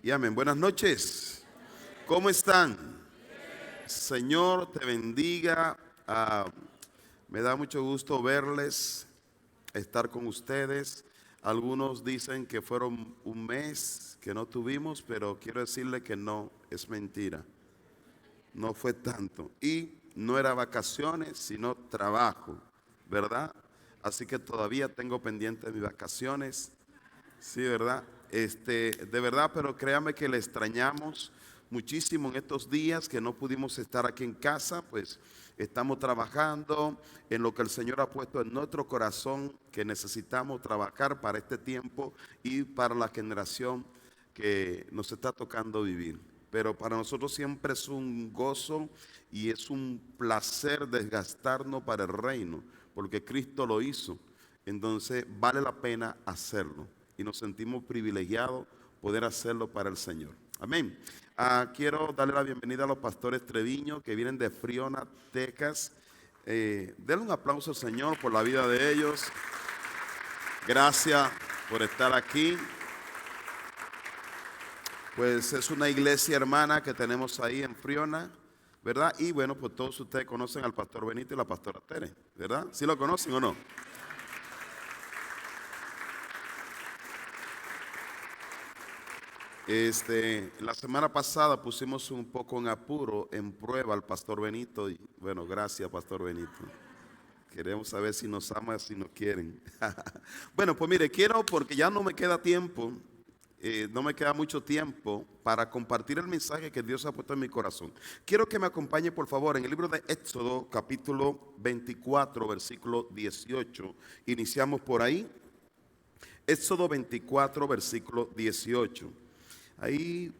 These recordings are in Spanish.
Y amén. Buenas noches. ¿Cómo están? Señor te bendiga. Me da mucho gusto verles, estar con ustedes. Algunos dicen que fueron un mes que no tuvimos, pero quiero decirle que no, es mentira. No fue tanto. Y no era vacaciones, sino trabajo, ¿verdad? Así que todavía tengo pendiente mis vacaciones. Sí, ¿verdad? De verdad, pero créame que le extrañamos muchísimo en estos días que no pudimos estar aquí en casa, pues estamos trabajando en lo que el Señor ha puesto en nuestro corazón, que necesitamos trabajar para este tiempo y para la generación que nos está tocando vivir. Pero para nosotros siempre es un gozo y es un placer desgastarnos para el reino, porque Cristo lo hizo. Entonces vale la pena hacerlo y nos sentimos privilegiados poder hacerlo para el Señor. Amén. Quiero darle la bienvenida a los pastores Treviño que vienen de Friona, Texas. Denle un aplauso al Señor por la vida de ellos. Gracias por estar aquí. Pues es una iglesia hermana que tenemos ahí en Friona, ¿verdad? Y bueno, pues todos ustedes conocen al pastor Benito y la pastora Tere, ¿verdad? ¿Sí lo conocen o no? La semana pasada pusimos un poco en apuro, en prueba al pastor Benito. Y bueno, gracias pastor Benito. Queremos saber si nos aman, si nos quieren. Bueno, pues mire, quiero, porque ya no me queda tiempo, no me queda mucho tiempo para compartir el mensaje que Dios ha puesto en mi corazón. Quiero que me acompañe por favor en el libro de Éxodo capítulo 24 versículo 18. Iniciamos por ahí. Éxodo 24 versículo 18. Ahí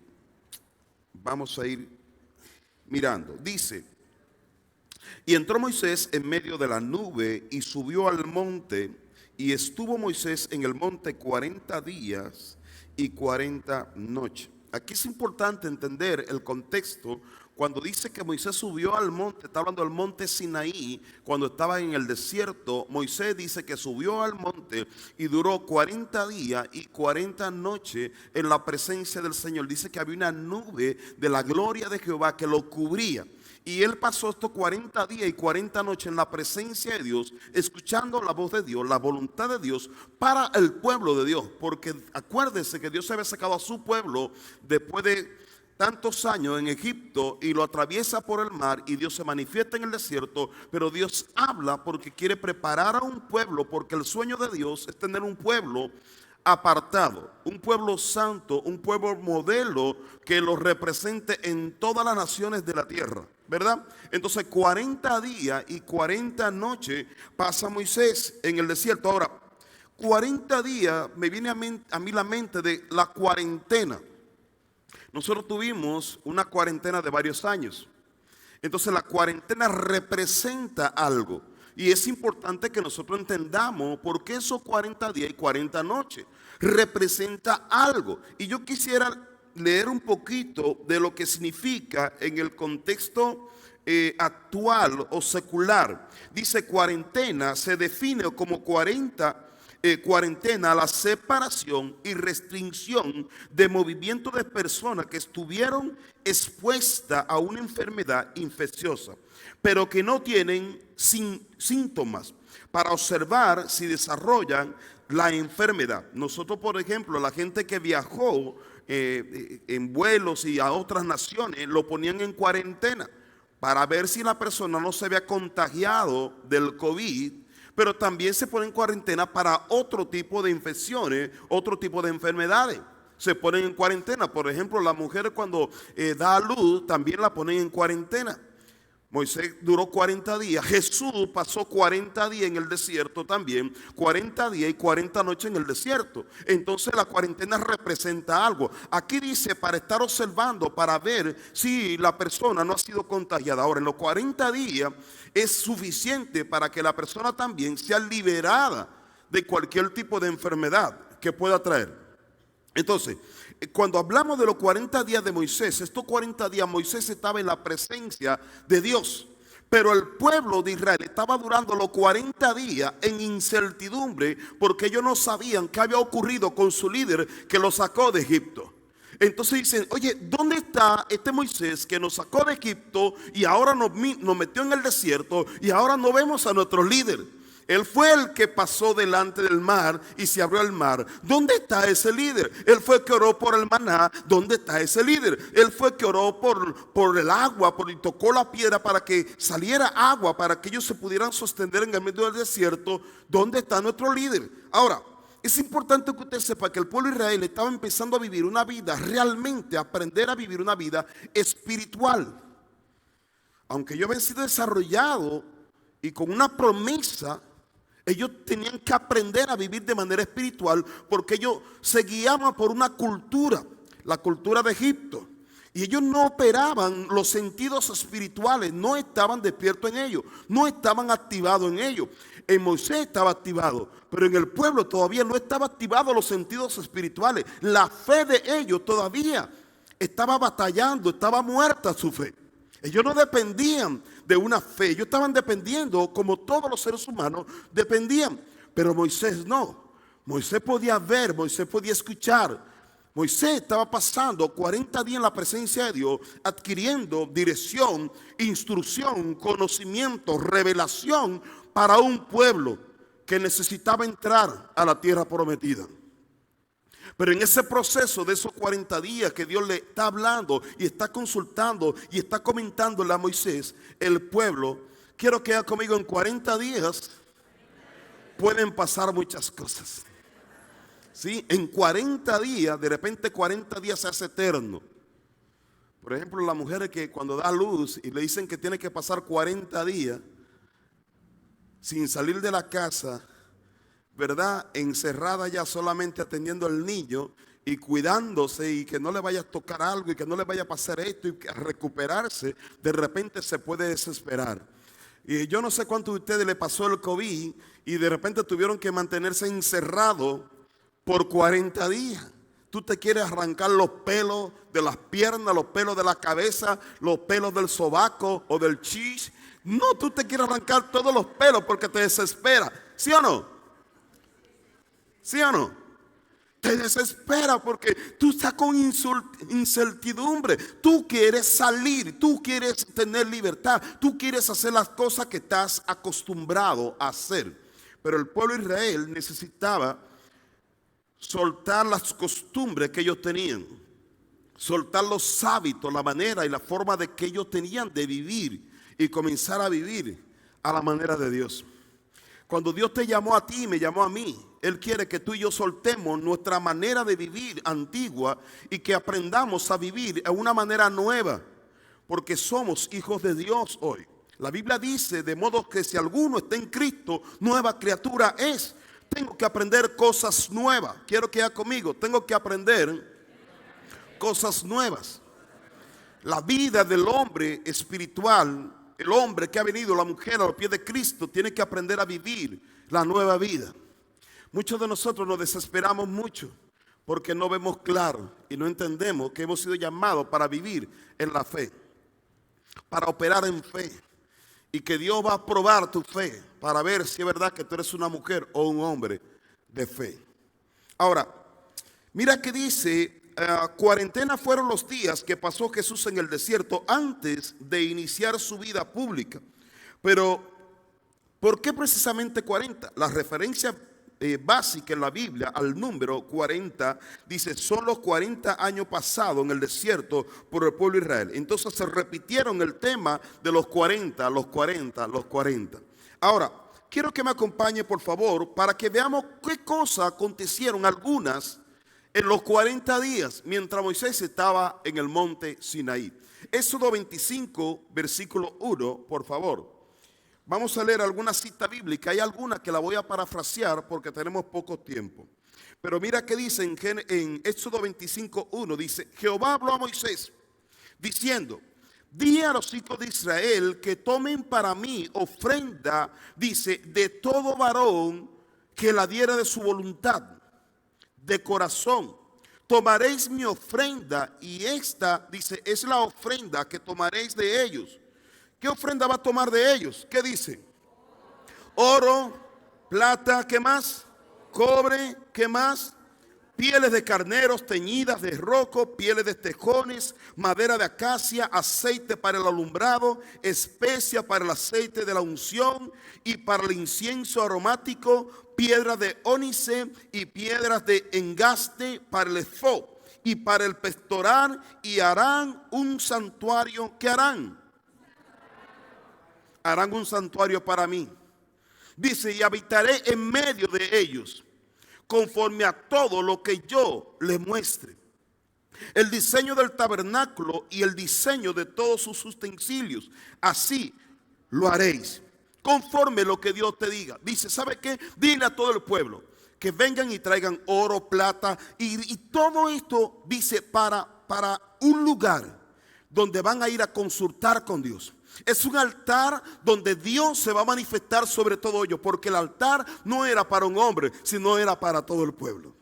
vamos a ir mirando. Dice: y entró Moisés en medio de la nube y subió al monte, y estuvo Moisés en el monte 40 días y 40 noches. Aquí es importante entender el contexto. Cuando dice que Moisés subió al monte, está hablando del monte Sinaí. Cuando estaba en el desierto, Moisés dice que subió al monte y duró 40 días y 40 noches en la presencia del Señor. Dice que había una nube de la gloria de Jehová que lo cubría. Y él pasó estos 40 días y 40 noches en la presencia de Dios, escuchando la voz de Dios, la voluntad de Dios para el pueblo de Dios. Porque acuérdese que Dios había sacado a su pueblo después de tantos años en Egipto y lo atraviesa por el mar y Dios se manifiesta en el desierto, pero Dios habla porque quiere preparar a un pueblo, porque el sueño de Dios es tener un pueblo apartado, un pueblo santo, un pueblo modelo que lo represente en todas las naciones de la tierra, ¿verdad? Entonces 40 días y 40 noches pasa Moisés en el desierto. Ahora, 40 días me viene a mí la mente de la cuarentena. Nosotros tuvimos una cuarentena de varios años. Entonces la cuarentena representa algo. Y es importante que nosotros entendamos por qué esos 40 días y 40 noches representa algo. Y yo quisiera leer un poquito de lo que significa en el contexto actual o secular. Dice: cuarentena se define como cuarentena, la separación y restricción de movimiento de personas que estuvieron expuestas a una enfermedad infecciosa, pero que no tienen síntomas, para observar si desarrollan la enfermedad. Nosotros, por ejemplo, la gente que viajó en vuelos y a otras naciones, lo ponían en cuarentena para ver si la persona no se había contagiado del COVID. Pero también se pone en cuarentena para otro tipo de infecciones, otro tipo de enfermedades. Se ponen en cuarentena. Por ejemplo, la mujer cuando da a luz también la ponen en cuarentena. Moisés duró 40 días. Jesús pasó 40 días en el desierto también. 40 días y 40 noches en el desierto. Entonces la cuarentena representa algo. Aquí dice para estar observando, para ver si la persona no ha sido contagiada. Ahora, en los 40 días es suficiente para que la persona también sea liberada de cualquier tipo de enfermedad que pueda traer. Entonces, cuando hablamos de los 40 días de Moisés, estos 40 días Moisés estaba en la presencia de Dios. Pero el pueblo de Israel estaba durando los 40 días en incertidumbre, porque ellos no sabían qué había ocurrido con su líder que lo sacó de Egipto. Entonces dicen, oye, ¿dónde está este Moisés que nos sacó de Egipto y ahora nos metió en el desierto y ahora no vemos a nuestro líder? Él fue el que pasó delante del mar y se abrió el mar. ¿Dónde está ese líder? Él fue el que oró por el maná. ¿Dónde está ese líder? Él fue el que oró por el agua, y tocó la piedra para que saliera agua, para que ellos se pudieran sostener en el medio del desierto. ¿Dónde está nuestro líder? Ahora, es importante que usted sepa que el pueblo de Israel estaba empezando a vivir una vida, realmente aprender a vivir una vida espiritual. Aunque ellos habían sido desarrollados y con una promesa, ellos tenían que aprender a vivir de manera espiritual porque ellos se guiaban por una cultura, la cultura de Egipto. Y ellos no operaban los sentidos espirituales, no estaban despiertos en ellos, no estaban activados en ellos. En Moisés estaba activado, pero en el pueblo todavía no estaba activado los sentidos espirituales. La fe de ellos todavía estaba batallando, estaba muerta su fe. Ellos no dependían de una fe, ellos estaban dependiendo, como todos los seres humanos dependían. Pero Moisés no. Moisés podía ver, Moisés podía escuchar. Moisés estaba pasando 40 días en la presencia de Dios, adquiriendo dirección, instrucción, conocimiento, revelación para un pueblo que necesitaba entrar a la tierra prometida. Pero en ese proceso de esos 40 días que Dios le está hablando y está consultando y está comentándole a Moisés, el pueblo, quiero que haga conmigo, en 40 días pueden pasar muchas cosas. ¿Sí? En 40 días, de repente 40 días se hace eterno. Por ejemplo, la mujer que cuando da luz y le dicen que tiene que pasar 40 días sin salir de la casa, ¿verdad? Encerrada ya solamente atendiendo al niño y cuidándose y que no le vaya a tocar algo y que no le vaya a pasar esto y que a recuperarse, de repente se puede desesperar. Y yo no sé cuántos de ustedes le pasó el COVID y de repente tuvieron que mantenerse encerrados por 40 días. Tú te quieres arrancar los pelos de las piernas, los pelos de la cabeza, los pelos del sobaco o del chis. No, tú te quieres arrancar todos los pelos porque te desespera. ¿Sí o no? ¿Sí o no? Te desespera porque tú estás con incertidumbre. Tú quieres salir, tú quieres tener libertad, tú quieres hacer las cosas que estás acostumbrado a hacer. Pero el pueblo de Israel necesitaba soltar las costumbres que ellos tenían, soltar los hábitos, la manera y la forma de que ellos tenían de vivir y comenzar a vivir a la manera de Dios. Cuando Dios te llamó a ti y me llamó a mí, Él quiere que tú y yo soltemos nuestra manera de vivir antigua y que aprendamos a vivir en una manera nueva, porque somos hijos de Dios hoy. La Biblia dice, de modo que si alguno está en Cristo, nueva criatura es. Tengo que aprender cosas nuevas. Quiero que haga conmigo, tengo que aprender cosas nuevas. La vida del hombre espiritual, el hombre que ha venido, la mujer a los pies de Cristo, tiene que aprender a vivir la nueva vida. Muchos de nosotros nos desesperamos mucho porque no vemos claro y no entendemos que hemos sido llamados para vivir en la fe, para operar en fe, y que Dios va a probar tu fe para ver si es verdad que tú eres una mujer o un hombre de fe. Ahora, mira que dice, cuarentena fueron los días que pasó Jesús en el desierto antes de iniciar su vida pública. Pero, ¿por qué precisamente 40? La referencia básica en la Biblia al número 40 dice, son los 40 años pasados en el desierto por el pueblo de Israel. Entonces se repitieron el tema de los 40, los 40, los 40. Ahora, quiero que me acompañe por favor para que veamos qué cosas acontecieron algunas en los 40 días mientras Moisés estaba en el monte Sinaí. Éxodo 25, versículo 1, por favor. Vamos a leer alguna cita bíblica. Hay alguna que la voy a parafrasear porque tenemos poco tiempo. Pero mira que dice en Éxodo 25, 1, dice, Jehová habló a Moisés diciendo, di a los hijos de Israel que tomen para mí ofrenda, dice, de todo varón que la diera de su voluntad, de corazón. Tomaréis mi ofrenda y esta, dice, es la ofrenda que tomaréis de ellos. ¿Qué ofrenda va a tomar de ellos? ¿Qué dice? Oro, plata, ¿qué más? Cobre, ¿qué más? pieles de carneros teñidas de roco, pieles de tejones, madera de acacia, aceite para el alumbrado, especia para el aceite de la unción y para el incienso aromático, piedras de ónice y piedras de engaste para el efod y para el pectoral, y harán un santuario. ¿Qué harán? Harán un santuario para mí. Dice, y habitaré en medio de ellos, conforme a todo lo que yo les muestre. El diseño del tabernáculo y el diseño de todos sus utensilios, así lo haréis, conforme lo que Dios te diga. Dice, ¿sabe qué? Dile a todo el pueblo que vengan y traigan oro, plata y todo esto, dice, para un lugar donde van a ir a consultar con Dios. Es un altar donde Dios se va a manifestar sobre todo ello, porque el altar no era para un hombre, sino era para todo el pueblo.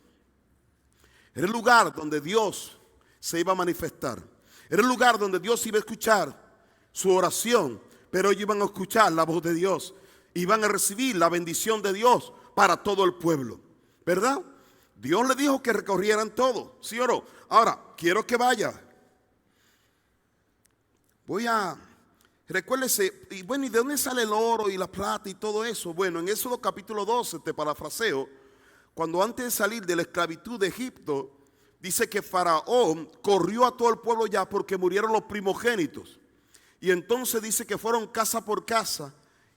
Era el lugar donde Dios se iba a manifestar. Era el lugar donde Dios iba a escuchar su oración, pero ellos iban a escuchar la voz de Dios, iban a recibir la bendición de Dios para todo el pueblo, ¿verdad? Dios le dijo que recorrieran todo, ¿sí o no? Ahora, quiero que vaya. Recuérdese, y bueno, ¿y de dónde sale el oro y la plata y todo eso? Bueno, en Éxodo capítulo 12, te parafraseo, cuando antes de salir de la esclavitud de Egipto, dice que Faraón corrió a todo el pueblo ya porque murieron los primogénitos. Y entonces dice que fueron casa por casa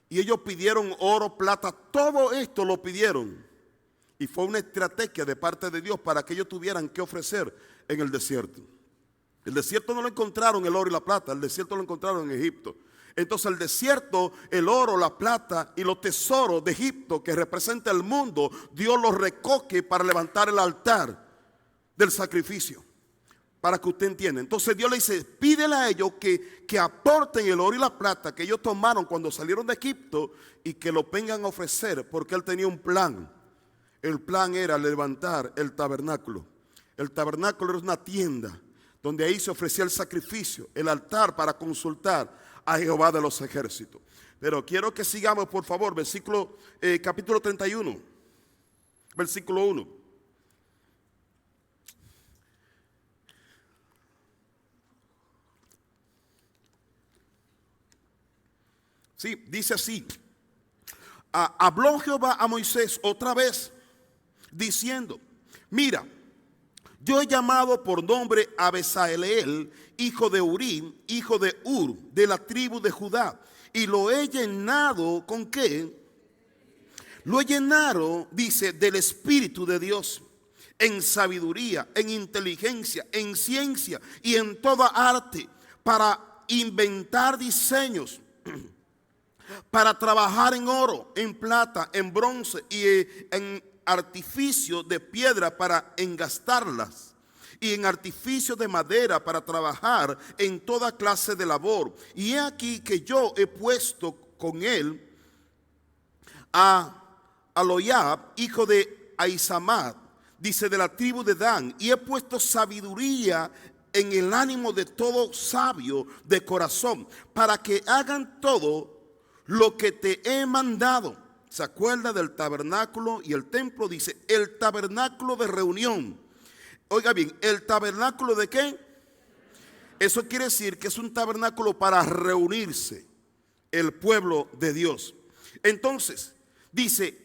y ellos pidieron oro, plata, todo esto lo pidieron. Y fue una estrategia de parte de Dios para que ellos tuvieran que ofrecer en el desierto. El desierto no lo encontraron el oro y la plata, el desierto lo encontraron en Egipto. Entonces el desierto, el oro, la plata y los tesoros de Egipto que representa el mundo, Dios los recoge para levantar el altar del sacrificio. Para que usted entienda. Entonces Dios le dice, pídele a ellos que aporten el oro y la plata que ellos tomaron cuando salieron de Egipto y que lo vengan a ofrecer, porque él tenía un plan. El plan era levantar el tabernáculo. El tabernáculo era una tienda donde ahí se ofrecía el sacrificio, el altar para consultar a Jehová de los ejércitos. Pero quiero que sigamos, por favor, capítulo 31, versículo 1. Sí, dice así. Habló Jehová a Moisés otra vez, diciendo, mira, yo he llamado por nombre a Bezaleel, hijo de Urim, hijo de Ur, de la tribu de Judá, y lo he llenado, ¿con qué? Lo he llenado, dice, del Espíritu de Dios, en sabiduría, en inteligencia, en ciencia y en toda arte, para inventar diseños, para trabajar en oro, en plata, en bronce y en artificio de piedra para engastarlas, y en artificio de madera para trabajar en toda clase de labor. Y he aquí que yo he puesto con él a Aloyab, hijo de Ahisamad, dice, de la tribu de Dan, y he puesto sabiduría en el ánimo de todo sabio de corazón, para que hagan todo lo que te he mandado. ¿Se acuerda del tabernáculo y el templo? Dice, el tabernáculo de reunión. Oiga bien, ¿el tabernáculo de qué? Eso quiere decir que es un tabernáculo para reunirse el pueblo de Dios. Entonces, dice,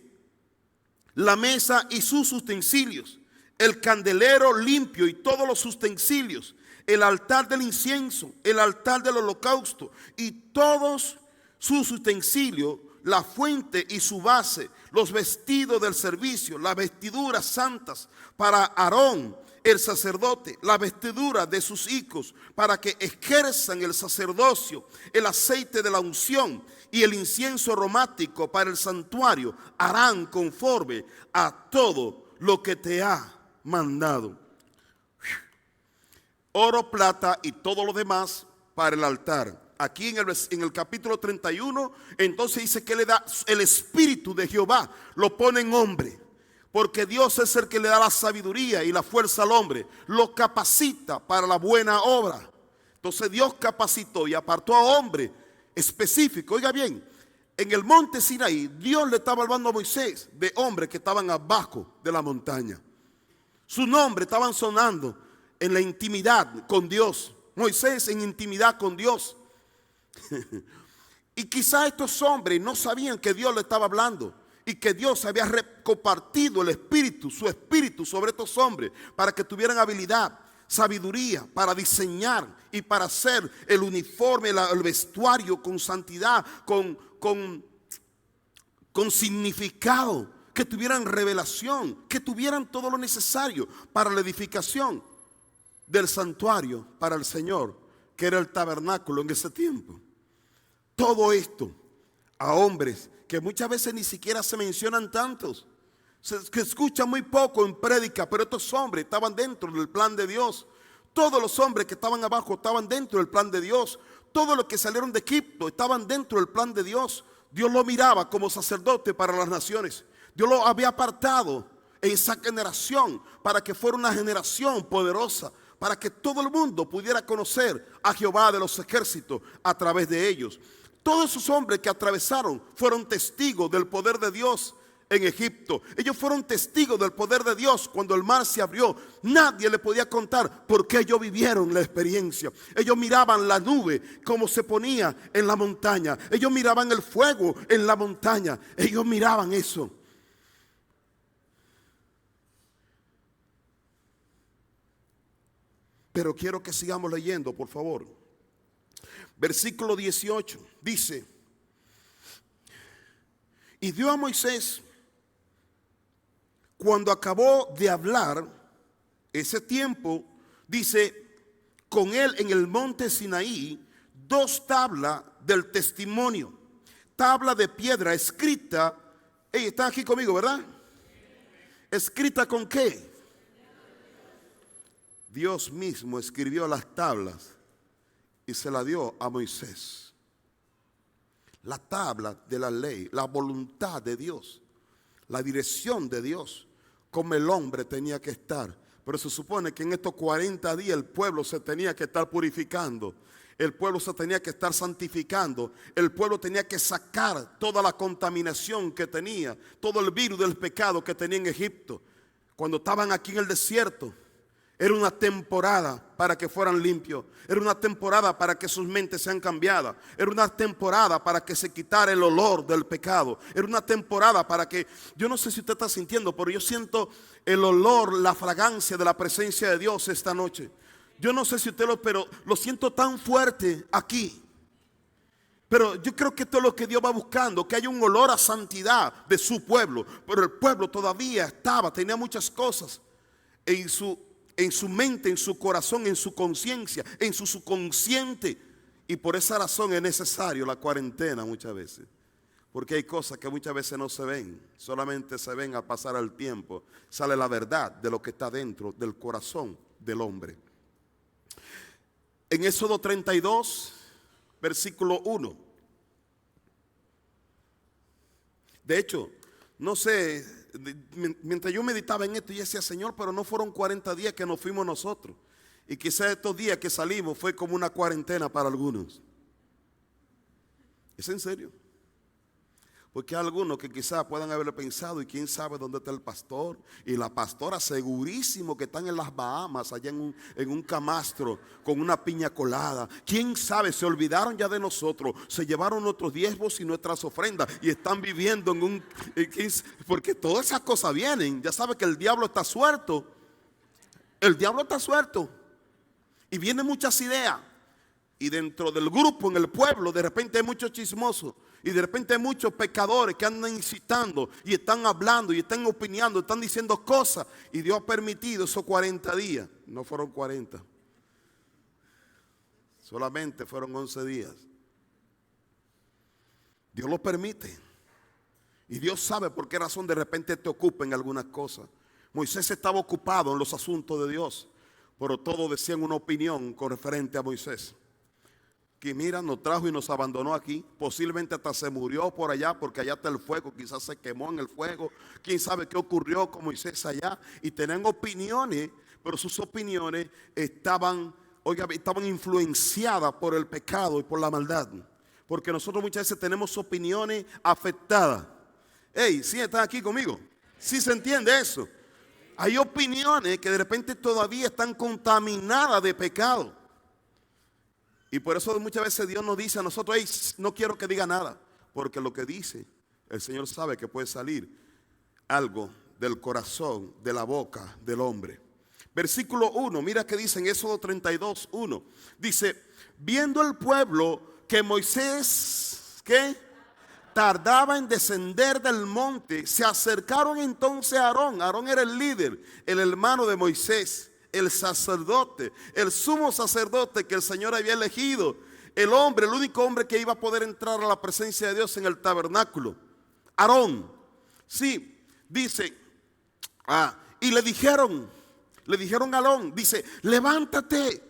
la mesa y sus utensilios, el candelero limpio y todos los utensilios, el altar del incienso, el altar del holocausto y todos sus utensilios, la fuente y su base, los vestidos del servicio, las vestiduras santas para Aarón el sacerdote, la vestidura de sus hijos para que ejerzan el sacerdocio, el aceite de la unción y el incienso aromático para el santuario, harán conforme a todo lo que te ha mandado. Oro, plata y todo lo demás para el altar. Aquí en el capítulo 31, entonces dice que le da el Espíritu de Jehová, lo pone en hombre, porque Dios es el que le da la sabiduría y la fuerza al hombre, lo capacita para la buena obra. Entonces Dios capacitó y apartó a hombre específico. Oiga bien, en el monte Sinaí, Dios le estaba hablando a Moisés de hombres que estaban abajo de la montaña. Su nombre estaban sonando en la intimidad con Dios. Moisés en intimidad con Dios. Y quizá estos hombres no sabían que Dios le estaba hablando y que Dios había compartido el espíritu, su espíritu sobre estos hombres para que tuvieran habilidad, sabiduría para diseñar y para hacer el uniforme, el vestuario con santidad, con significado, que tuvieran revelación, que tuvieran todo lo necesario para la edificación del santuario para el Señor, que era el tabernáculo en ese tiempo. Todo esto a hombres que muchas veces ni siquiera se mencionan tantos, que escuchan muy poco en prédica, pero estos hombres estaban dentro del plan de Dios. Todos los hombres que estaban abajo estaban dentro del plan de Dios. Todos los que salieron de Egipto estaban dentro del plan de Dios. Dios lo miraba como sacerdote para las naciones. Dios lo había apartado en esa generación para que fuera una generación poderosa, para que todo el mundo pudiera conocer a Jehová de los ejércitos a través de ellos. Todos esos hombres que atravesaron fueron testigos del poder de Dios en Egipto. Ellos fueron testigos del poder de Dios cuando el mar se abrió. Nadie le podía contar porque ellos vivieron la experiencia. Ellos miraban la nube como se ponía en la montaña. Ellos miraban el fuego en la montaña. Ellos miraban eso. Pero quiero que sigamos leyendo, por favor. Versículo 18 dice: y dio a Moisés, cuando acabó de hablar, ese tiempo, dice, con él en el monte Sinaí, 2 tablas del testimonio, tabla de piedra escrita. Están aquí conmigo, ¿verdad? ¿Escrita con qué? Dios mismo escribió las tablas y se la dio a Moisés. La tabla de la ley, la voluntad de Dios, la dirección de Dios, como el hombre tenía que estar. Pero se supone que en estos 40 días el pueblo se tenía que estar purificando. El pueblo se tenía que estar santificando. El pueblo tenía que sacar toda la contaminación que tenía, todo el virus del pecado que tenía en Egipto. Cuando estaban aquí en el desierto, era una temporada para que fueran limpios. Era una temporada para que sus mentes sean cambiadas. Era una temporada para que se quitara el olor del pecado. Era una temporada para que, yo no sé si usted está sintiendo, pero yo siento el olor, la fragancia de la presencia de Dios esta noche. Yo no sé si usted pero lo siento tan fuerte aquí. Pero yo creo que esto es lo que Dios va buscando, que haya un olor a santidad de su pueblo. Pero el pueblo todavía tenía muchas cosas en su mente, en su corazón, en su conciencia, en su subconsciente. Y por esa razón es necesario la cuarentena muchas veces. Porque hay cosas que muchas veces no se ven, solamente se ven al pasar el tiempo. Sale la verdad de lo que está dentro del corazón del hombre. En Éxodo 32, versículo 1. De hecho, no sé, mientras yo meditaba en esto, yo decía, Señor, pero no fueron 40 días que nos fuimos nosotros. Y quizás estos días que salimos fue como una cuarentena para algunos. ¿Es en serio? Porque hay algunos que quizás puedan haberle pensado, y quién sabe dónde está el pastor y la pastora, segurísimo que están en las Bahamas, allá en un camastro con una piña colada. Quién sabe, se olvidaron ya de nosotros, se llevaron nuestros diezmos y nuestras ofrendas y están viviendo porque todas esas cosas vienen. Ya sabe que el diablo está suelto. El diablo está suelto y vienen muchas ideas. Y dentro del grupo, en el pueblo, de repente hay muchos chismosos. Y de repente hay muchos pecadores que andan incitando y están hablando y están opinando, están diciendo cosas. Y Dios ha permitido esos 40 días. No fueron 40. Solamente fueron 11 días. Dios lo permite. Y Dios sabe por qué razón de repente te ocupa en algunas cosas. Moisés estaba ocupado en los asuntos de Dios, pero todos decían una opinión con referente a Moisés. Que mira, nos trajo y nos abandonó aquí. Posiblemente hasta se murió por allá, porque allá está el fuego. Quizás se quemó en el fuego. Quién sabe qué ocurrió con Moisés allá. Y tenían opiniones, pero sus opiniones estaban influenciadas por el pecado y por la maldad. Porque nosotros muchas veces tenemos opiniones afectadas. Hey, ¿sí están aquí conmigo? ¿Sí se entiende eso? hay opiniones que de repente todavía están contaminadas de pecado. Y por eso muchas veces Dios nos dice a nosotros: hey, no quiero que diga nada, porque lo que dice, el Señor sabe que puede salir algo del corazón, de la boca del hombre. Versículo 1, mira que dice en Éxodo 32, 1. Dice: viendo el pueblo que Moisés, ¿qué?, tardaba en descender del monte, se acercaron entonces a Aarón. Aarón era el líder, el hermano de Moisés, el sacerdote, el sumo sacerdote que el Señor había elegido, el hombre, el único hombre que iba a poder entrar a la presencia de Dios en el tabernáculo. Aarón, sí, dice, y le dijeron a Aarón, dice: levántate,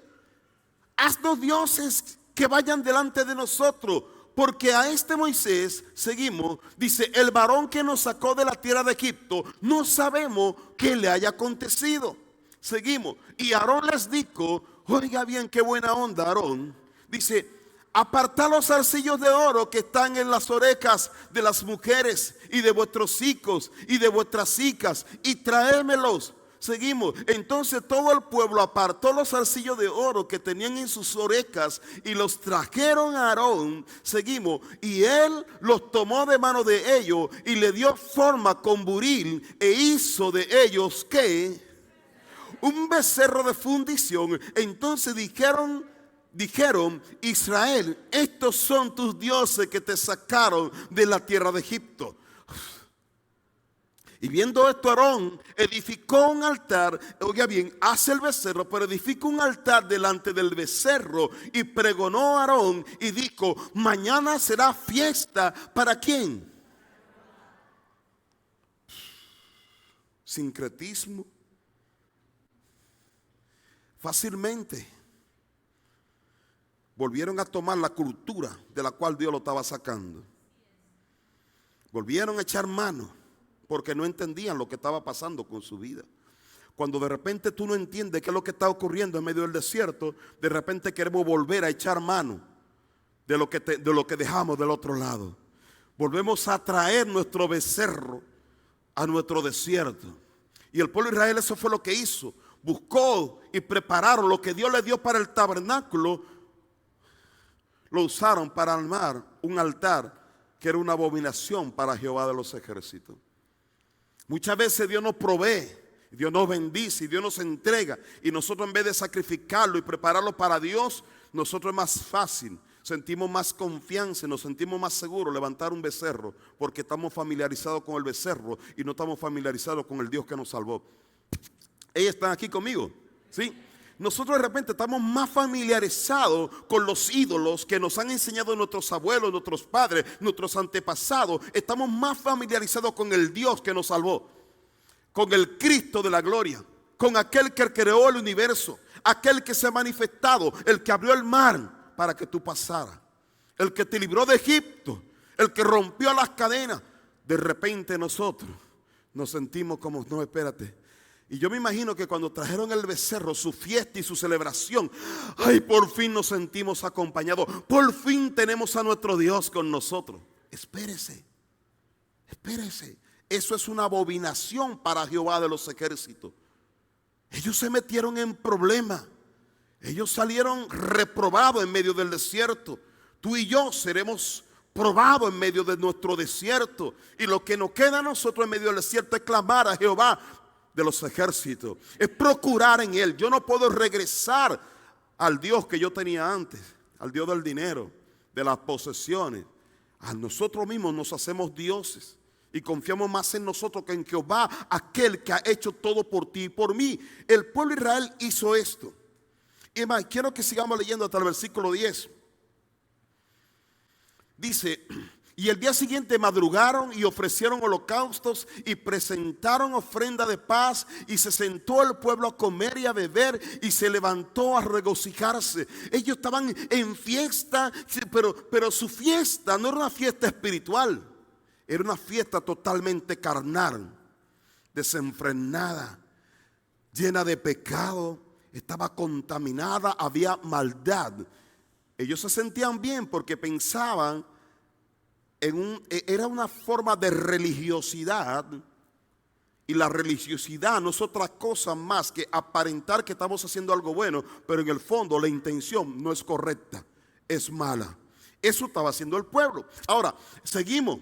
haznos dioses que vayan delante de nosotros, porque a este Moisés seguimos. Dice: el varón que nos sacó de la tierra de Egipto, no sabemos qué le haya acontecido. Seguimos. Y Aarón les dijo, oiga bien, qué buena onda Aarón. Dice: apartad los zarcillos de oro que están en las orejas de las mujeres y de vuestros hijos y de vuestras hijas, y traémelos. Seguimos. Entonces todo el pueblo apartó los zarcillos de oro que tenían en sus orejas y los trajeron a Aarón. Seguimos. Y él los tomó de mano de ellos y le dio forma con buril e hizo de ellos, ¿qué?, un becerro de fundición. Entonces dijeron: Israel, estos son tus dioses que te sacaron de la tierra de Egipto. Y viendo esto, Aarón edificó un altar. Oiga bien, hace el becerro, pero edifica un altar delante del becerro. Y pregonó a Aarón y dijo: mañana será fiesta. ¿Para quién? Sincretismo. Fácilmente volvieron a tomar la cultura de la cual Dios lo estaba sacando. Volvieron a echar mano porque no entendían lo que estaba pasando con su vida. Cuando de repente tú no entiendes qué es lo que está ocurriendo en medio del desierto, de repente queremos volver a echar mano de lo que dejamos del otro lado. Volvemos a traer nuestro becerro a nuestro desierto. Y el pueblo de Israel eso fue lo que hizo. Buscó y prepararon lo que Dios le dio para el tabernáculo. Lo usaron para armar un altar que era una abominación para Jehová de los ejércitos. Muchas veces Dios nos provee, Dios nos bendice y Dios nos entrega, y nosotros en vez de sacrificarlo y prepararlo para Dios, nosotros es más fácil, sentimos más confianza, nos sentimos más seguros levantar un becerro, porque estamos familiarizados con el becerro y no estamos familiarizados con el Dios que nos salvó. Ellos están aquí conmigo, ¿sí? Nosotros de repente estamos más familiarizados con los ídolos que nos han enseñado nuestros abuelos, nuestros padres, nuestros antepasados. Estamos más familiarizados con el Dios que nos salvó, con el Cristo de la gloria, con aquel que creó el universo, aquel que se ha manifestado, el que abrió el mar para que tú pasaras, el que te libró de Egipto, el que rompió las cadenas. De repente nosotros nos sentimos como, no, espérate. Y yo me imagino que cuando trajeron el becerro, su fiesta y su celebración, ay, por fin nos sentimos acompañados. Por fin tenemos a nuestro Dios con nosotros. Espérese. Eso es una abominación para Jehová de los ejércitos. Ellos se metieron en problemas. Ellos salieron reprobados en medio del desierto. Tú y yo seremos probados en medio de nuestro desierto. Y lo que nos queda a nosotros en medio del desierto es clamar a Jehová de los ejércitos, es procurar en Él. Yo no puedo regresar al Dios que yo tenía antes, al Dios del dinero, de las posesiones. A nosotros mismos nos hacemos dioses y confiamos más en nosotros que en Jehová, aquel que ha hecho todo por ti y por mí. El pueblo de Israel hizo esto. Y más, quiero que sigamos leyendo hasta el versículo 10. Dice: y el día siguiente madrugaron y ofrecieron holocaustos y presentaron ofrenda de paz, y se sentó el pueblo a comer y a beber y se levantó a regocijarse. Ellos estaban en fiesta, pero su fiesta no era una fiesta espiritual, era una fiesta totalmente carnal, desenfrenada, llena de pecado, estaba contaminada, había maldad. Ellos se sentían bien porque pensaban era una forma de religiosidad Y la religiosidad no es otra cosa más que aparentar que estamos haciendo algo bueno, pero en el fondo la intención no es correcta, es mala. Eso estaba haciendo el pueblo. Ahora, seguimos.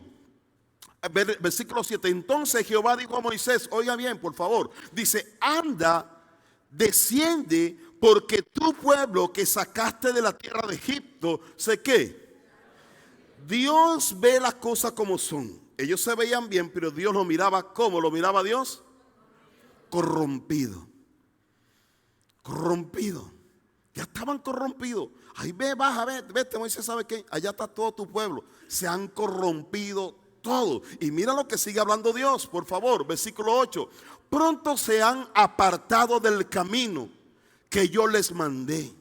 Versículo 7. Entonces Jehová dijo a Moisés, oiga bien, por favor. Dice, anda, desciende, porque tu pueblo que sacaste de la tierra de Egipto, sé que Dios ve las cosas como son. Ellos se veían bien, pero Dios lo miraba. ¿Cómo lo miraba Dios? Corrompido. Corrompido. Ya estaban corrompidos. Ahí ve, baja, vete, Moisés, ¿sabe qué? Allá está todo tu pueblo. Se han corrompido todo. Y mira lo que sigue hablando Dios, por favor. Versículo 8. Pronto se han apartado del camino que yo les mandé.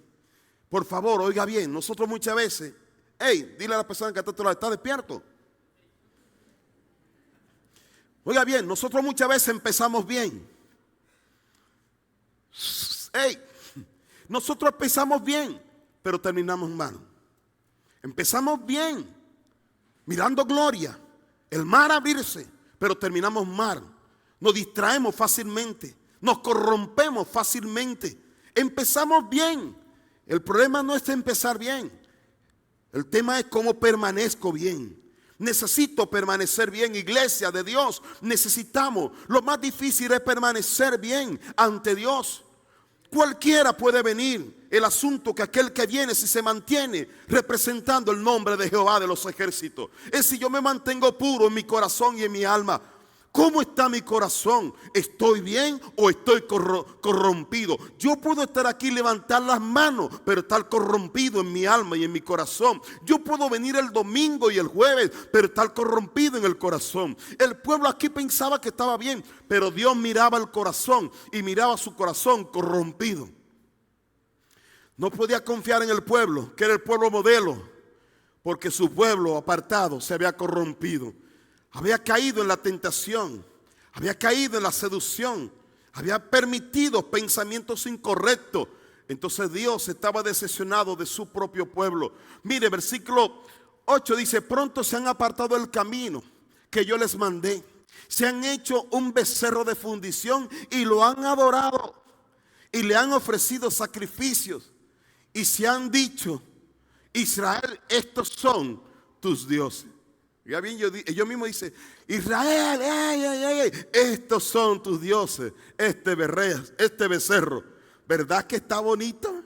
Por favor, oiga bien, nosotros muchas veces, hey, dile a la persona que está a tu lado, ¿está despierto? Oiga bien, nosotros muchas veces empezamos bien. Hey, nosotros empezamos bien, pero terminamos mal. Empezamos bien, mirando gloria, el mar abrirse, pero terminamos mal. Nos distraemos fácilmente, nos corrompemos fácilmente. Empezamos bien. El problema no es empezar bien. El tema es cómo permanezco bien. Necesito permanecer bien, iglesia de Dios. Necesitamos. Lo más difícil es permanecer bien ante Dios. Cualquiera puede venir. El asunto que aquel que viene, si se mantiene representando el nombre de Jehová de los ejércitos, es si yo me mantengo puro en mi corazón y en mi alma. ¿Cómo está mi corazón? ¿Estoy bien o estoy corrompido? Yo puedo estar aquí y levantar las manos, pero estar corrompido en mi alma y en mi corazón. Yo puedo venir el domingo y el jueves, pero estar corrompido en el corazón. El pueblo aquí pensaba que estaba bien, pero Dios miraba el corazón y miraba su corazón corrompido. No podía confiar en el pueblo, que era el pueblo modelo, porque su pueblo apartado se había corrompido. Había caído en la tentación, había caído en la seducción, había permitido pensamientos incorrectos. Entonces Dios estaba decepcionado de su propio pueblo. Mire, versículo 8 dice, pronto se han apartado del camino que yo les mandé. Se han hecho un becerro de fundición y lo han adorado. Y le han ofrecido sacrificios. Y se han dicho, Israel, estos son tus dioses. Ya bien, yo mismo dice, Israel, estos son tus dioses, este becerro. ¿Verdad que está bonito?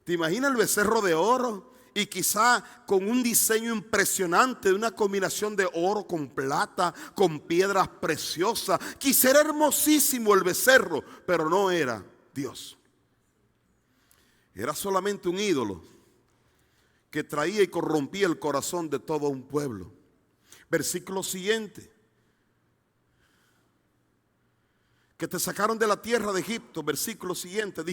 ¿Te imaginas el becerro de oro? Y quizá con un diseño impresionante, de una combinación de oro con plata, con piedras preciosas. Quizá era hermosísimo el becerro, pero no era Dios. Era solamente un ídolo que traía y corrompía el corazón de todo un pueblo. Versículo siguiente. Que te sacaron de la tierra de Egipto. Versículo siguiente.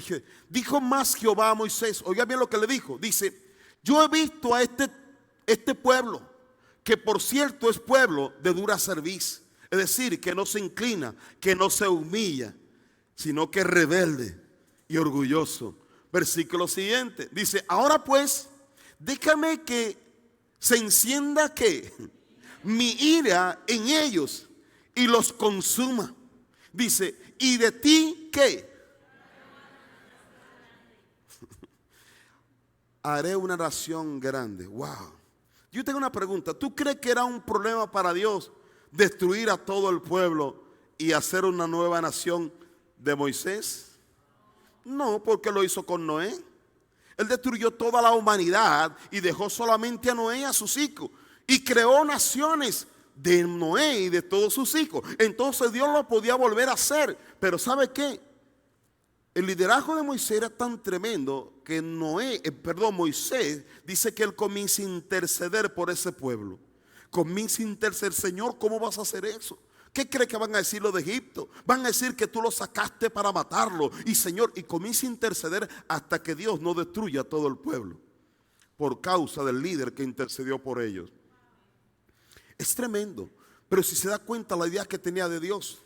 Dijo más Jehová a Moisés. Oiga bien lo que le dijo. Dice, yo he visto a este pueblo, que por cierto es pueblo de dura cerviz. Es decir, que no se inclina, que no se humilla, sino que es rebelde y orgulloso. Versículo siguiente. Dice, ahora pues, déjame que se encienda que mi ira en ellos y los consuma. Dice, ¿y de ti qué? Haré una nación grande. Wow. Yo tengo una pregunta. ¿Tú crees que era un problema para Dios destruir a todo el pueblo y hacer una nueva nación de Moisés? No, porque lo hizo con Noé. Él destruyó toda la humanidad y dejó solamente a Noé y a sus hijos. Y creó naciones de Noé y de todos sus hijos. Entonces Dios lo podía volver a hacer. Pero ¿sabe qué? El liderazgo de Moisés era tan tremendo que Moisés dice que él comienza a interceder por ese pueblo. Comienza a interceder. Señor, ¿cómo vas a hacer eso? ¿Qué cree que van a decir los de Egipto? Van a decir que tú lo sacaste para matarlo. Y Señor, y comienza a interceder hasta que Dios no destruya a todo el pueblo por causa del líder que intercedió por ellos. Es tremendo, pero si se da cuenta la idea que tenía de Dios,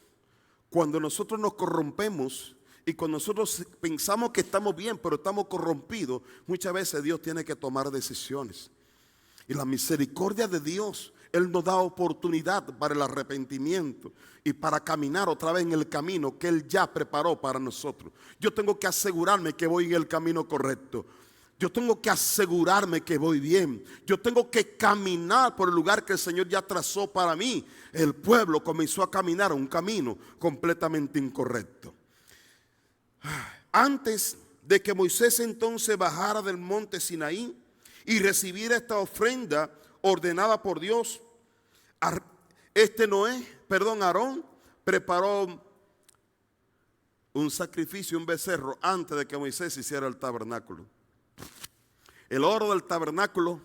cuando nosotros nos corrompemos y cuando nosotros pensamos que estamos bien, pero estamos corrompidos, muchas veces Dios tiene que tomar decisiones. Y la misericordia de Dios Él nos da oportunidad para el arrepentimiento y para caminar otra vez en el camino que Él ya preparó para nosotros. Yo tengo que asegurarme que voy en el camino correcto. Yo tengo que asegurarme que voy bien. Yo tengo que caminar por el lugar que el Señor ya trazó para mí. El pueblo comenzó a caminar un camino completamente incorrecto. Antes de que Moisés entonces bajara del monte Sinaí y recibiera esta ofrenda ordenada por Dios, Aarón preparó un sacrificio, un becerro, antes de que Moisés hiciera el tabernáculo. El oro del tabernáculo,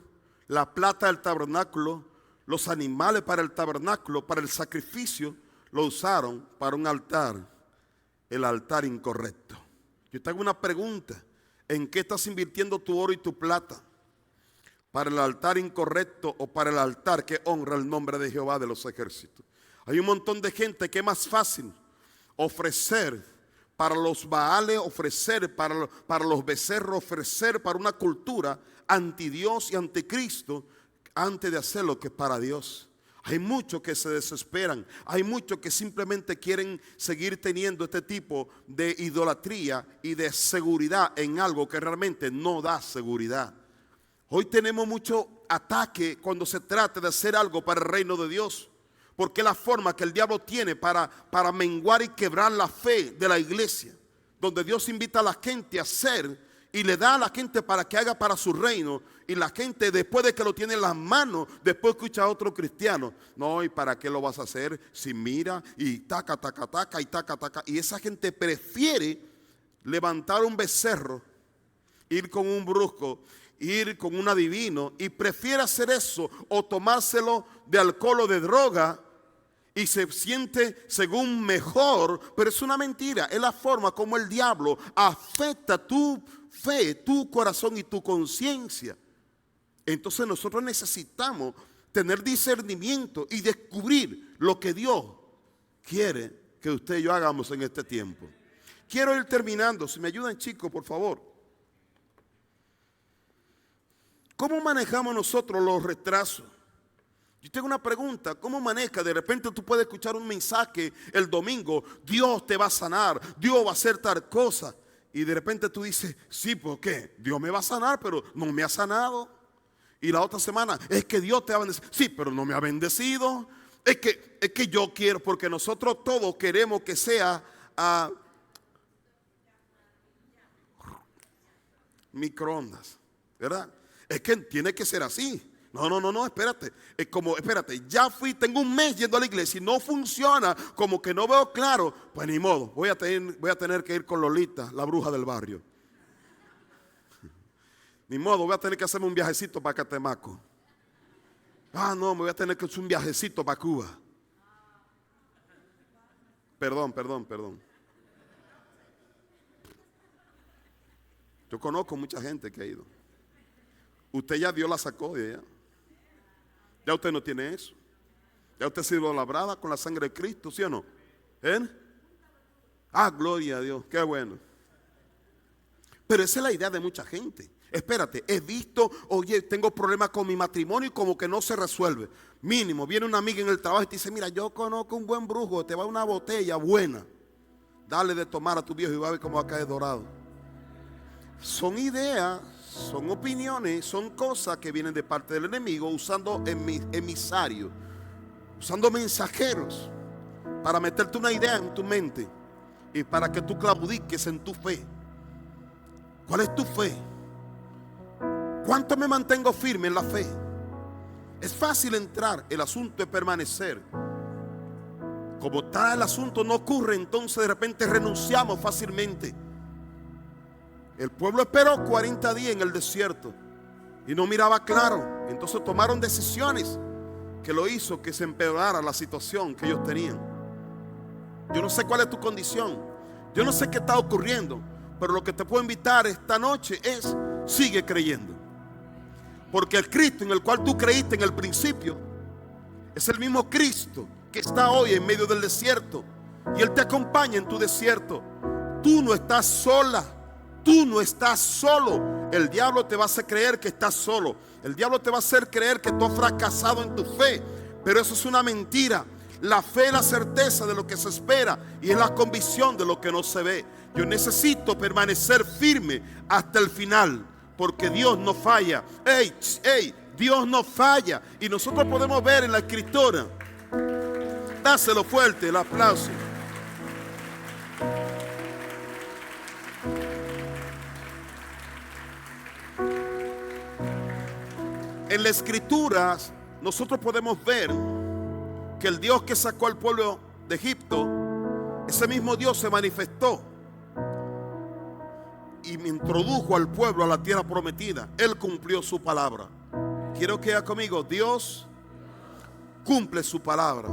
la plata del tabernáculo, los animales para el tabernáculo, para el sacrificio, lo usaron para un altar, el altar incorrecto. Yo te hago una pregunta: ¿en qué estás invirtiendo tu oro y tu plata? ¿Para el altar incorrecto o para el altar que honra el nombre de Jehová de los ejércitos? Hay un montón de gente que es más fácil ofrecer para los baales, ofrecer para los becerros, ofrecer para una cultura anti Dios y anticristo, antes de hacer lo que es para Dios. Hay muchos que se desesperan, hay muchos que simplemente quieren seguir teniendo este tipo de idolatría y de seguridad en algo que realmente no da seguridad. Hoy tenemos mucho ataque cuando se trata de hacer algo para el reino de Dios, porque es la forma que el diablo tiene para menguar y quebrar la fe de la iglesia, donde Dios invita a la gente a hacer y le da a la gente para que haga para su reino, y la gente, después de que lo tiene en las manos, después escucha a otro cristiano: no, ¿y para qué lo vas a hacer? Si mira, y taca, taca, taca, y taca, taca. Y esa gente prefiere levantar un becerro, ir con un brujo, ir con un adivino, y prefiere hacer eso o tomárselo de alcohol o de droga, y se siente según mejor. Pero es una mentira. Es la forma como el diablo afecta tu fe, tu corazón y tu conciencia. Entonces nosotros necesitamos tener discernimiento y descubrir lo que Dios quiere que usted y yo hagamos en este tiempo. Quiero ir terminando. Si me ayudan, chicos, por favor. ¿Cómo manejamos nosotros los retrasos? Yo tengo una pregunta: ¿cómo maneja? De repente tú puedes escuchar un mensaje el domingo: Dios te va a sanar, Dios va a hacer tal cosa. Y de repente tú dices: sí, ¿por qué? Dios me va a sanar, pero no me ha sanado. Y la otra semana: es que Dios te va a bendecir. Sí, pero no me ha bendecido. Es que yo quiero, porque nosotros todos queremos que sea microondas, ¿verdad? Es que tiene que ser así. No, espérate. Es como, espérate, tengo un mes yendo a la iglesia y no funciona, como que no veo claro. Pues ni modo, voy a tener que ir con Lolita, la bruja del barrio. Ni modo, voy a tener que hacerme un viajecito para Catemaco. No, me voy a tener que hacer un viajecito para Cuba. Perdón. Yo conozco mucha gente que ha ido. Usted ya Dios la sacó de allá. Ya usted no tiene eso. Ya usted ha sido labrada con la sangre de Cristo, ¿sí o no? Gloria a Dios, qué bueno. Pero esa es la idea de mucha gente. Espérate, he visto, oye, tengo problemas con mi matrimonio y como que no se resuelve. Mínimo, viene una amiga en el trabajo y te dice: mira, yo conozco un buen brujo, te va a una botella buena. Dale de tomar a tu viejo y va a ver cómo va a caer dorado. Son ideas, son opiniones, son cosas que vienen de parte del enemigo, usando emisarios, usando mensajeros para meterte una idea en tu mente y para que tú claudiques en tu fe. ¿Cuál es tu fe? ¿Cuánto me mantengo firme en la fe? Es fácil entrar, el asunto es permanecer. Como tal el asunto no ocurre, entonces de repente renunciamos fácilmente. El pueblo esperó 40 días en el desierto y no miraba claro. Entonces tomaron decisiones que lo hizo que se empeorara la situación que ellos tenían. Yo no sé cuál es tu condición, yo no sé qué está ocurriendo, pero lo que te puedo invitar esta noche es: sigue creyendo. Porque el Cristo en el cual tú creíste en el principio es el mismo Cristo que está hoy en medio del desierto, y Él te acompaña en tu desierto. Tú no estás sola, tú no estás solo. El diablo te va a hacer creer que estás solo. El diablo te va a hacer creer que tú has fracasado en tu fe. Pero eso es una mentira. La fe es la certeza de lo que se espera y es la convicción de lo que no se ve. Yo necesito permanecer firme hasta el final, porque Dios no falla. Dios no falla. Y nosotros podemos ver en la Escritura. Dáselo fuerte el aplauso. En la Escritura nosotros podemos ver que el Dios que sacó al pueblo de Egipto, ese mismo Dios se manifestó y me introdujo al pueblo a la tierra prometida. Él cumplió su palabra. Quiero que haga conmigo: Dios cumple su palabra.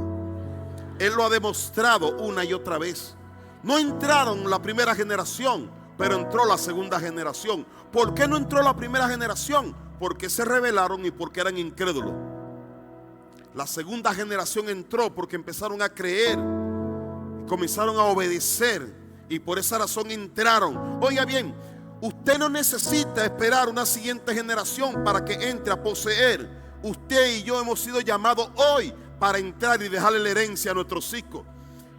Él lo ha demostrado una y otra vez. No entraron la primera generación, pero entró la segunda generación. ¿Por qué no entró la primera generación? Porque se rebelaron y porque eran incrédulos. La segunda generación entró porque empezaron a creer, comenzaron a obedecer y por esa razón entraron. Oiga bien, usted no necesita esperar una siguiente generación para que entre a poseer. Usted y yo hemos sido llamados hoy para entrar y dejarle la herencia a nuestros hijos.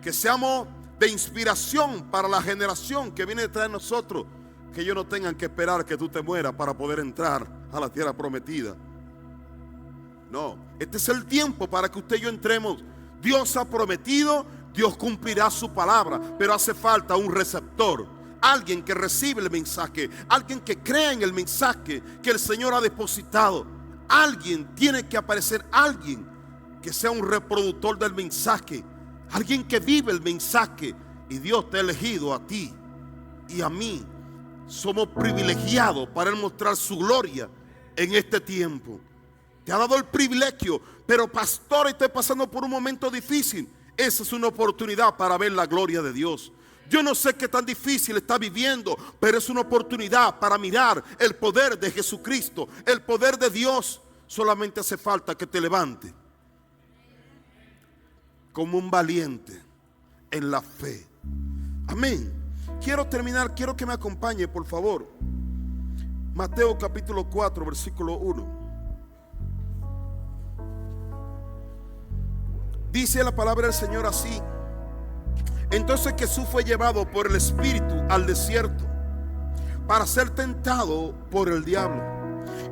Que seamos de inspiración para la generación que viene detrás de nosotros. Que ellos no tengan que esperar que tú te mueras para poder entrar a la tierra prometida. No, este es el tiempo para que usted y yo entremos. Dios ha prometido, Dios cumplirá su palabra, pero hace falta un receptor, alguien que recibe el mensaje, alguien que crea en el mensaje que el Señor ha depositado. Alguien tiene que aparecer, alguien que sea un reproductor del mensaje, alguien que vive el mensaje. Y Dios te ha elegido a ti y a mí. Somos privilegiados para Él mostrar su gloria en este tiempo. Te ha dado el privilegio, pero pastor, estoy pasando por un momento difícil. Esa es una oportunidad para ver la gloria de Dios. Yo no sé qué tan difícil está viviendo, pero es una oportunidad para mirar el poder de Jesucristo, el poder de Dios. Solamente hace falta que te levante como un valiente en la fe. Amén. Quiero terminar, quiero que me acompañe, por favor. Mateo capítulo 4, versículo 1. Dice la palabra del Señor así: entonces Jesús fue llevado por el Espíritu al desierto para ser tentado por el diablo.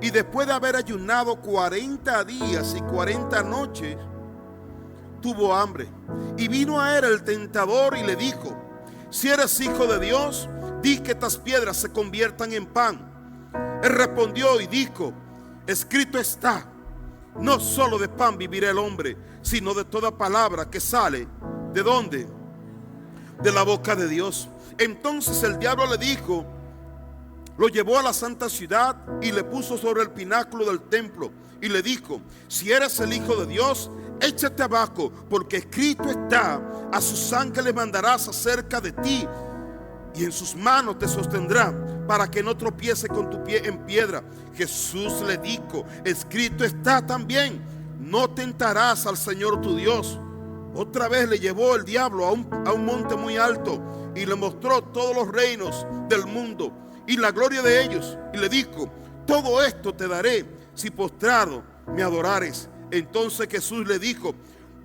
Y después de haber ayunado 40 días y 40 noches, tuvo hambre. Y vino a él el tentador y le dijo: si eres hijo de Dios, di que estas piedras se conviertan en pan. Él respondió y dijo: escrito está, no solo de pan vivirá el hombre, sino de toda palabra que sale. ¿De dónde? De la boca de Dios. Entonces el diablo le dijo, lo llevó a la santa ciudad y le puso sobre el pináculo del templo y le dijo: si eres el Hijo de Dios, échate abajo, porque escrito está, a sus ángeles mandarás acerca de ti y en sus manos te sostendrá para que no tropiece con tu pie en piedra. Jesús le dijo: escrito está también, no tentarás al Señor tu Dios. Otra vez le llevó el diablo a un monte muy alto y le mostró todos los reinos del mundo y la gloria de ellos, y le dijo: todo esto te daré si postrado me adorares. Entonces Jesús le dijo: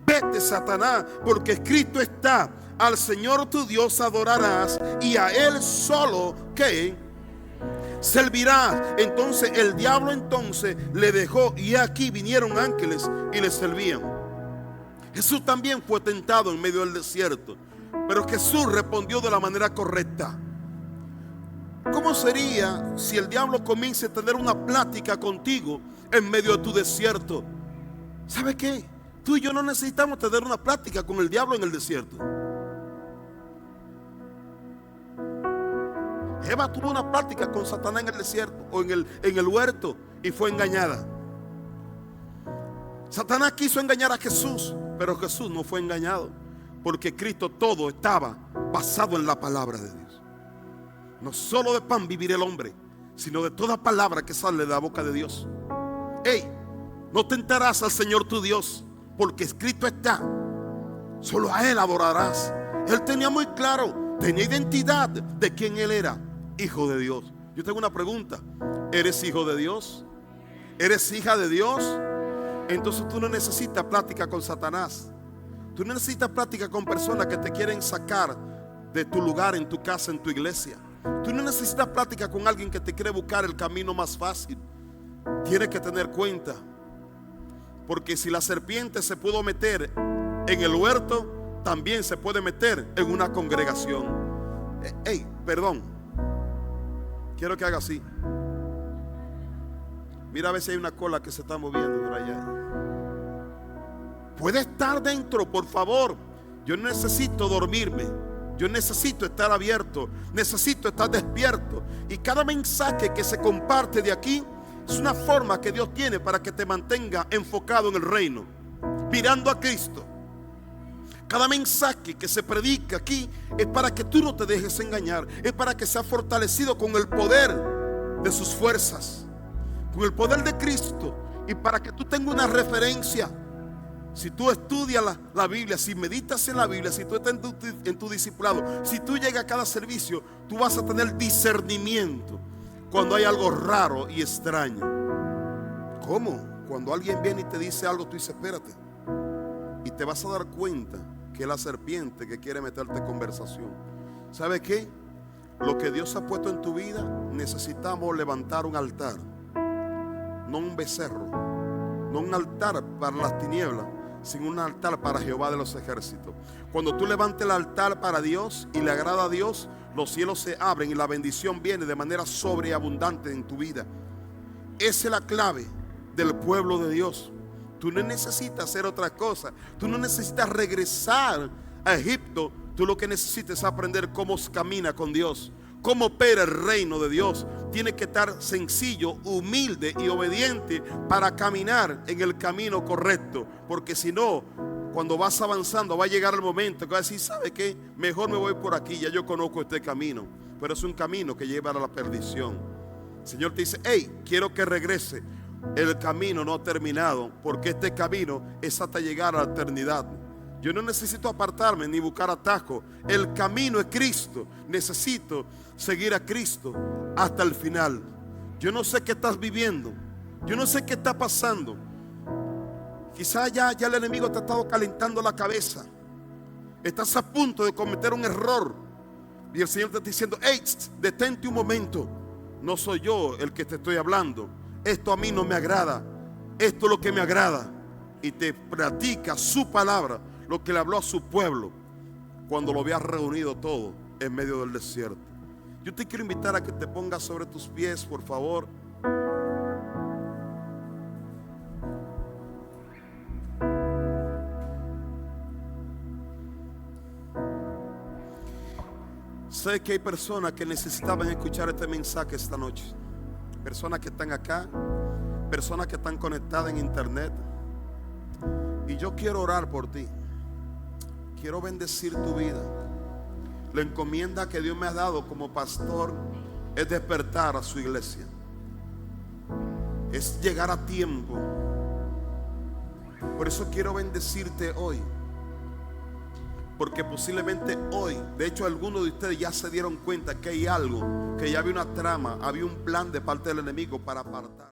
vete, Satanás, porque escrito está, al Señor tu Dios adorarás y a Él solo que servirás. Entonces el diablo le dejó, y aquí vinieron ángeles y le servían. Jesús también fue tentado en medio del desierto, pero Jesús respondió de la manera correcta. ¿Cómo sería si el diablo comienza a tener una plática contigo en medio de tu desierto? ¿Sabe qué? Tú y yo no necesitamos tener una plática con el diablo en el desierto. Eva tuvo una plática con Satanás en el desierto o en el huerto y fue engañada. Satanás quiso engañar a Jesús, pero Jesús no fue engañado, porque Cristo todo estaba basado en la palabra de Dios. No solo de pan vivirá el hombre, sino de toda palabra que sale de la boca de Dios. No tentarás al Señor tu Dios, porque escrito está, solo a Él adorarás. Él tenía muy claro, tenía identidad de quién Él era, hijo de Dios. Yo tengo una pregunta: ¿eres hijo de Dios? ¿Eres hija de Dios? Entonces tú no necesitas plática con Satanás. Tú no necesitas plática con personas que te quieren sacar de tu lugar, en tu casa, en tu iglesia. Tú no necesitas plática con alguien que te quiere buscar el camino más fácil. Tienes que tener cuenta, porque si la serpiente se pudo meter en el huerto, también se puede meter en una congregación. Perdón, quiero que haga así. Mira a ver si hay una cola que se está moviendo por allá. Puede estar dentro, por favor. Yo necesito dormirme. Yo necesito estar abierto. Necesito estar despierto. Y cada mensaje que se comparte de aquí es una forma que Dios tiene para que te mantenga enfocado en el reino, mirando a Cristo. Cada mensaje que se predica aquí es para que tú no te dejes engañar. Es para que seas fortalecido con el poder de sus fuerzas, con el poder de Cristo, y para que tú tengas una referencia. Si tú estudias la Biblia, si meditas en la Biblia, si tú estás en tu discipulado, si tú llegas a cada servicio, tú vas a tener discernimiento cuando hay algo raro y extraño. ¿Cómo? Cuando alguien viene y te dice algo, tú dices, espérate. Y te vas a dar cuenta que es la serpiente que quiere meterte en conversación. ¿Sabe qué? Lo que Dios ha puesto en tu vida, necesitamos levantar un altar. No un becerro, no un altar para las tinieblas, sino un altar para Jehová de los ejércitos. Cuando tú levantes el altar para Dios y le agrada a Dios, los cielos se abren y la bendición viene de manera sobreabundante en tu vida. Esa es la clave del pueblo de Dios. Tú no necesitas hacer otra cosa. Tú no necesitas regresar a Egipto. Tú lo que necesitas es aprender cómo camina con Dios, cómo opera el reino de Dios. Tienes que estar sencillo, humilde y obediente para caminar en el camino correcto. Porque si no, cuando vas avanzando, va a llegar el momento que vas a decir, ¿sabe qué? Mejor me voy por aquí, ya yo conozco este camino. Pero es un camino que lleva a la perdición. El Señor te dice, quiero que regrese. El camino no ha terminado, porque este camino es hasta llegar a la eternidad. Yo no necesito apartarme ni buscar atajo. El camino es Cristo. Necesito seguir a Cristo hasta el final. Yo no sé qué estás viviendo. Yo no sé qué está pasando. Quizás ya el enemigo te ha estado calentando la cabeza. Estás a punto de cometer un error. Y el Señor te está diciendo, detente un momento. No soy yo el que te estoy hablando. Esto a mí no me agrada. Esto es lo que me agrada. Y te practica su palabra, lo que le habló a su pueblo cuando lo había reunido todo en medio del desierto. Yo te quiero invitar a que te pongas sobre tus pies, por favor. Sé que hay personas que necesitaban escuchar este mensaje esta noche. Personas que están acá, personas que están conectadas en internet. Y yo quiero orar por ti. Quiero bendecir tu vida. La encomienda que Dios me ha dado como pastor es despertar a su iglesia. Es llegar a tiempo. Por eso quiero bendecirte hoy. Porque posiblemente hoy, de hecho algunos de ustedes ya se dieron cuenta que hay algo, que ya había una trama, había un plan de parte del enemigo para apartar.